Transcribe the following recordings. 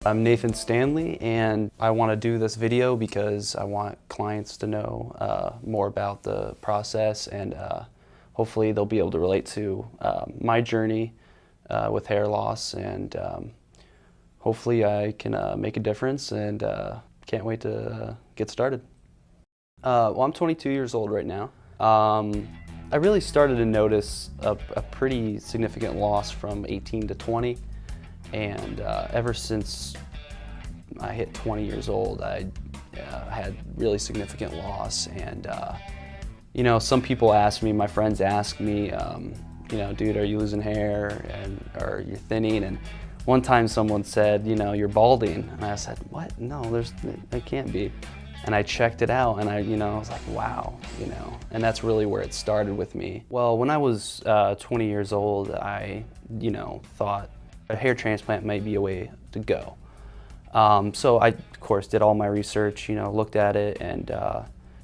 I'm Nathan Stanley, and I want to do this video because I want clients to know more about the process, and hopefully they'll be able to relate to my journey with hair loss, and hopefully I can make a difference, and can't wait to get started. Well, I'm 22 years old right now. I really started to notice a pretty significant loss from 18 to 20. And ever since I hit 20 years old, I had really significant loss. And you know, some people ask me, my friends ask me, you know, dude, are you losing hair, or you're thinning? And one time someone said, you know, you're balding. And I said, what? No, it can't be. And I checked it out, and I was like, wow, you know. And that's really where it started with me. Well, when I was 20 years old, I, thought a hair transplant might be a way to go. So I, of course, did all my research, looked at it, and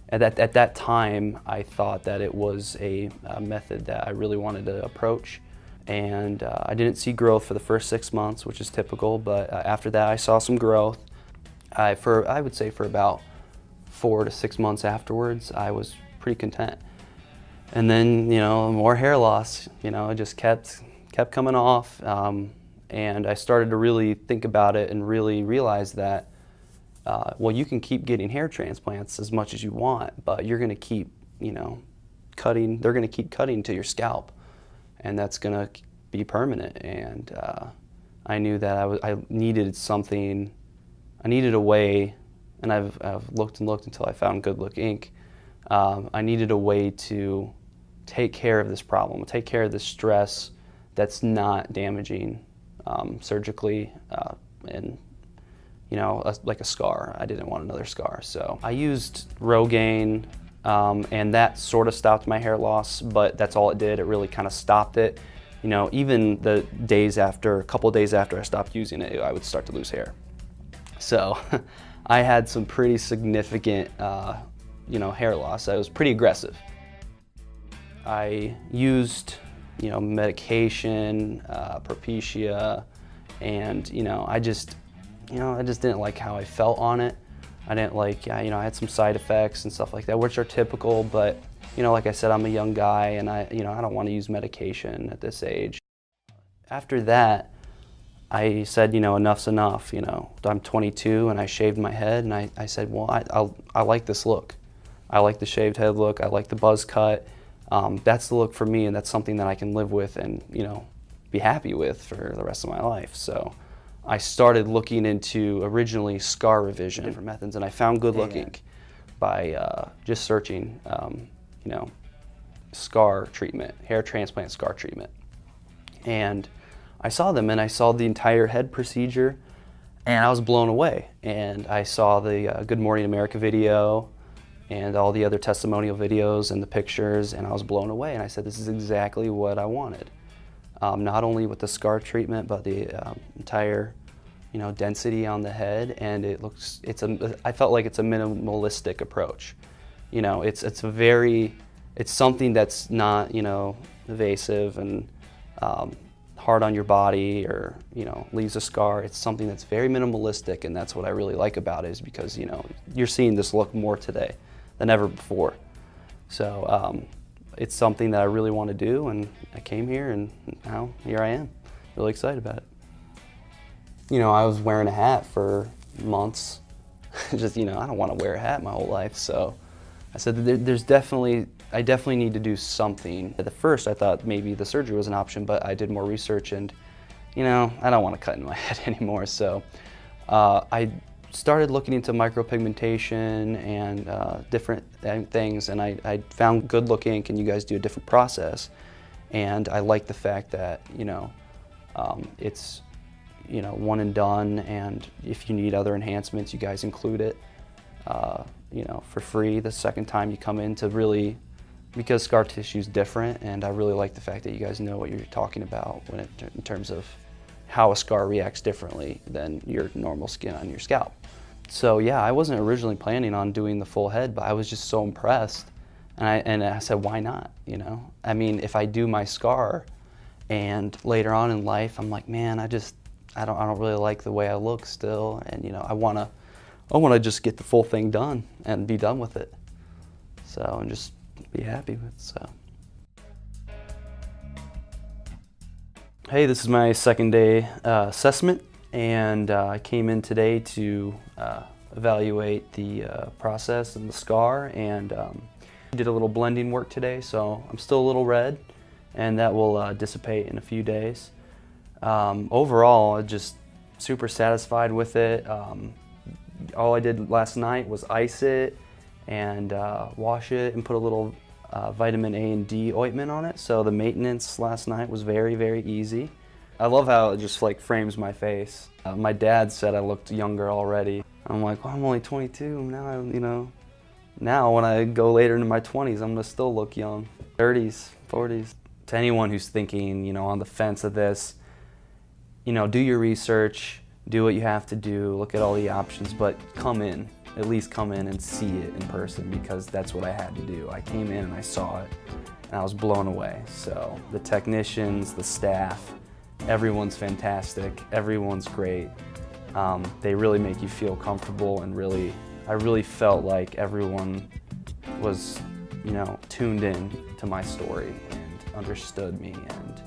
at that time, I thought that it was a method that I really wanted to approach. And I didn't see growth for the first 6 months, which is typical, but after that, I saw some growth. I would say for about 4 to 6 months afterwards, I was pretty content. And then, more hair loss, it just kept coming off. And I started to really think about it and really realize that, well, you can keep getting hair transplants as much as you want, but you're gonna keep, cutting, they're gonna keep cutting to your scalp, and that's gonna be permanent. And I knew that I needed something, I needed a way, and I've looked and looked until I found Good Look Inc. I needed a way to take care of this problem, take care of this stress that's not damaging surgically, and like a scar. I didn't want another scar, so I used Rogaine, and that sort of stopped my hair loss, but that's all it did. It really kind of stopped it. Even the days after, a couple of days after I stopped using it, I would start to lose hair. So I had some pretty significant hair loss. I was pretty aggressive. I used medication, Propecia, and I just didn't like how I felt on it. I didn't like, I had some side effects and stuff like that, which are typical, but like I said, I'm a young guy, and I don't want to use medication at this age. After that, I said, enough's enough. I'm 22, and I shaved my head, and I said, well, I like this look. I like the shaved head look. I like the buzz cut. That's the look for me, and that's something that I can live with and be happy with for the rest of my life. So I started looking into originally scar revision, different methods, and I found Good Look Inc. by just searching, scar treatment, hair transplant scar treatment, and I saw them, and I saw the entire head procedure, and I was blown away. And I saw the Good Morning America video and all the other testimonial videos and the pictures, and I was blown away. And I said, this is exactly what I wanted. Not only with the scar treatment, but the entire, density on the head, and I felt like it's a minimalistic approach. It's something that's not, invasive and hard on your body, or leaves a scar. It's something that's very minimalistic, and that's what I really like about it, is because you're seeing this look more today than ever before. So it's something that I really want to do, and I came here, and now here I am, really excited about it. I was wearing a hat for months. Just, I don't want to wear a hat my whole life, so I said that I definitely need to do something. At first, I thought maybe the surgery was an option, but I did more research, and I don't want to cut in my head anymore. So I started looking into micropigmentation and different things, and I found Good Look Inc., and you guys do a different process. And I like the fact that it's one and done, and if you need other enhancements, you guys include it for free the second time you come in, to really, because scar tissue is different, and I really like the fact that you guys know what you're talking about in terms of how a scar reacts differently than your normal skin on your scalp. So yeah, I wasn't originally planning on doing the full head, but I was just so impressed, and I said, why not? I mean, if I do my scar, and later on in life, I'm like, man, I don't really like the way I look still, and you know, I wanna just get the full thing done and be done with it. So, and just be happy with it, so. Hey, this is my second day assessment, and I came in today to evaluate the process and the scar, and did a little blending work today, so I'm still a little red, and that will dissipate in a few days. Overall, I'm just super satisfied with it. All I did last night was ice it and wash it and put a little vitamin A and D ointment on it. So the maintenance last night was very, very easy. I love how it just like frames my face. My dad said I looked younger already. I'm like, well, I'm only 22 now. You know, now when I go later into my 20s, I'm gonna still look young. 30s, 40s. To anyone who's thinking, you know, on the fence of this, you know, do your research, do what you have to do, look at all the options, but come in, at least come in and see it in person, because that's what I had to do. I came in and I saw it, and I was blown away. So the technicians, the staff, everyone's fantastic, everyone's great. They really make you feel comfortable, and I really felt like everyone was, you know, tuned in to my story and understood me and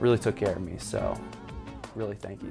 really took care of me. So really, thank you.